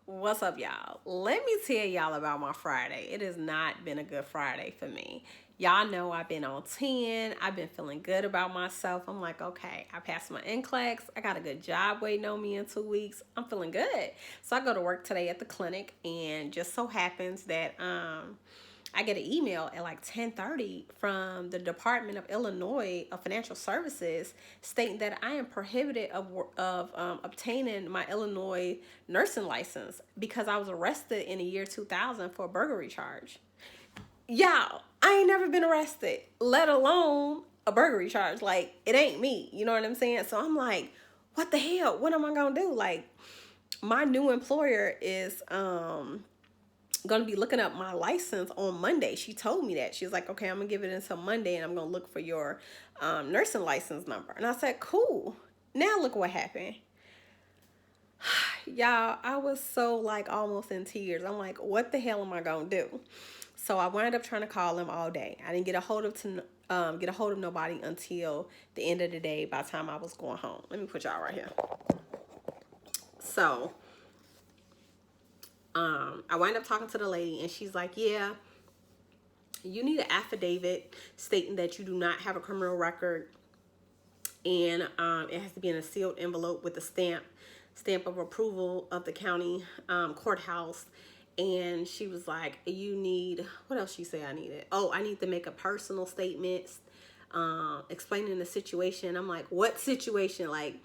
What's up, y'all? Let me tell y'all about my Friday. It has not been a good Friday for me. Y'all know I've been on 10. I've been feeling good about myself. I'm like, okay, I passed my NCLEX. I got a good job waiting on me in 2 weeks. I'm feeling good. So I go to work today at the clinic, and just so happens that I get an email at like 10:30 from the Department of Illinois of Financial Services stating that I am prohibited of obtaining my Illinois nursing license because I was arrested in the year 2000 for a burglary charge. Y'all, I ain't never been arrested, let alone a burglary charge. Like, it ain't me. You know what I'm saying? So I'm like, what the hell? What am I gonna do? Like, my new employer is gonna be looking up my license on Monday. She told me that. She was like, okay, I'm gonna give it until Monday and I'm gonna look for your nursing license number. And I said, cool. Now look what happened. Y'all, I was so like almost in tears. I'm like, what the hell am I gonna do? So I wound up trying to call him all day. I didn't get a hold of nobody until the end of the day by the time I was going home. Let me put y'all right here. So I wound up talking to the lady, and she's like, yeah, you need an affidavit stating that you do not have a criminal record, and it has to be in a sealed envelope with a stamp of approval of the county courthouse. And she was like, you need, what else she say I needed? Oh, I need to make a personal statement explaining the situation. I'm like, what situation? Like,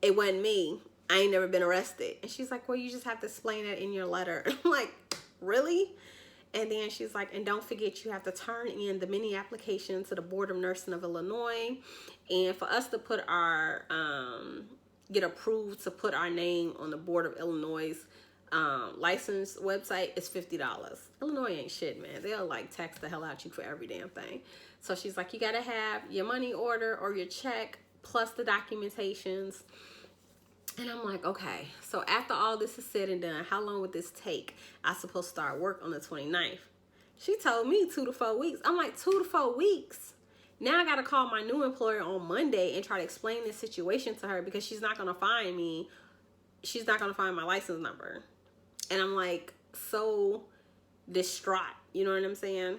it wasn't me. I ain't never been arrested. And she's like, well, you just have to explain that in your letter. I'm like, really? And then she's like, and don't forget, you have to turn in the mini application to the Board of Nursing of Illinois. And for us to put our, get approved to put our name on the Board of Illinois' license website, is $50. Illinois ain't shit, man. They'll like tax the hell out you for every damn thing. So she's like, you got to have your money order or your check plus the documentations. And I'm like, okay, so after all this is said and done, how long would this take? I supposed to start work on the 29th. She told me 2 to 4 weeks. I'm like, 2 to 4 weeks? Now I got to call my new employer on Monday and try to explain this situation to her because she's not going to find me. She's not going to find my license number. And I'm like, so distraught. You know what I'm saying?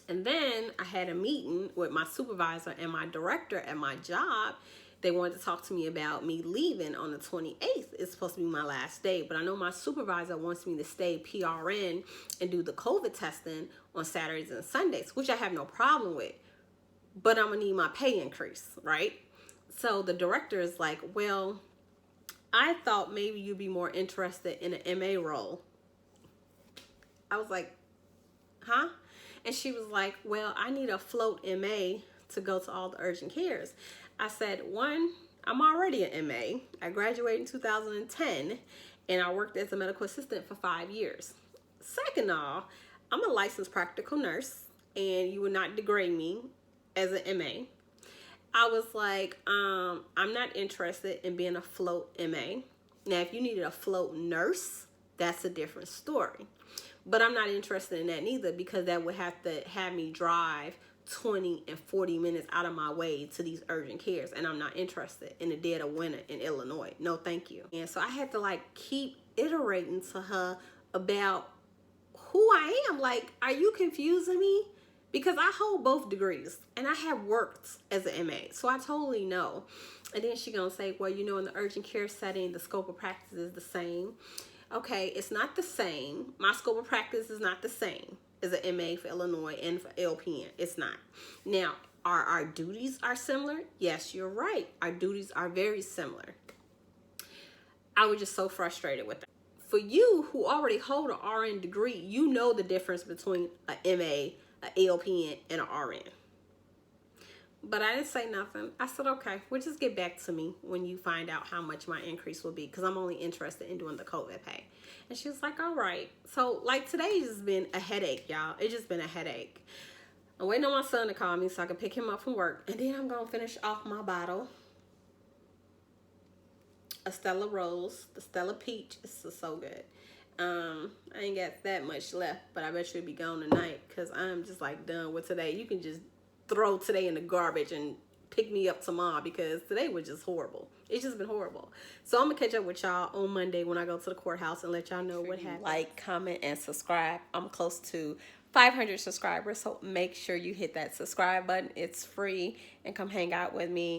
And then I had a meeting with my supervisor and my director at my job. They wanted to talk to me about me leaving on the 28th. It's supposed to be my last day, but I know my supervisor wants me to stay PRN and do the COVID testing on Saturdays and Sundays, which I have no problem with, but I'm gonna need my pay increase, right? So the director is like, well, I thought maybe you'd be more interested in an MA role. I was like, huh? And she was like, well, I need a float MA to go to all the urgent cares. I said, one, I'm already an MA. I graduated in 2010, and I worked as a medical assistant for 5 years. Second of all, I'm a licensed practical nurse, and you would not degrade me as an MA. I was like, I'm not interested in being a float MA. Now, if you needed a float nurse, that's a different story. But I'm not interested in that neither, because that would have to have me drive 20 and 40 minutes out of my way to these urgent cares, and I'm not interested in the dead of winter in Illinois. No, thank you. And so I had to like keep iterating to her about who I am. Like, are you confusing me? Because I hold both degrees and I have worked as an MA, so I totally know. And then she gonna say, well, you know, in the urgent care setting, the scope of practice is the same. Okay, it's not the same. My scope of practice is not the same as an MA for Illinois and for LPN. It's not. Now, our duties are similar? Yes, you're right. Our duties are very similar. I was just so frustrated with that. For you who already hold an RN degree, you know the difference between an MA, an LPN, and an RN. But I didn't say nothing. I said, okay, well, just get back to me when you find out how much my increase will be, because I'm only interested in doing the COVID pay. And she was like, all right. So, like, today's just been a headache, y'all. It's just been a headache. I'm waiting on my son to call me so I can pick him up from work. And then I'm going to finish off my bottle. A Stella Rose, the Stella Peach. It's so good. I ain't got that much left, but I bet you it'll be gone tonight, because I'm just, like, done with today. You can just throw today in the garbage and pick me up tomorrow, because today was just horrible. It's just been horrible. So I'm gonna catch up with y'all on Monday when I go to the courthouse and let y'all know what happened. Like, comment, and subscribe. I'm close to 500 subscribers, so make sure you hit that subscribe button. It's free, and come hang out with me.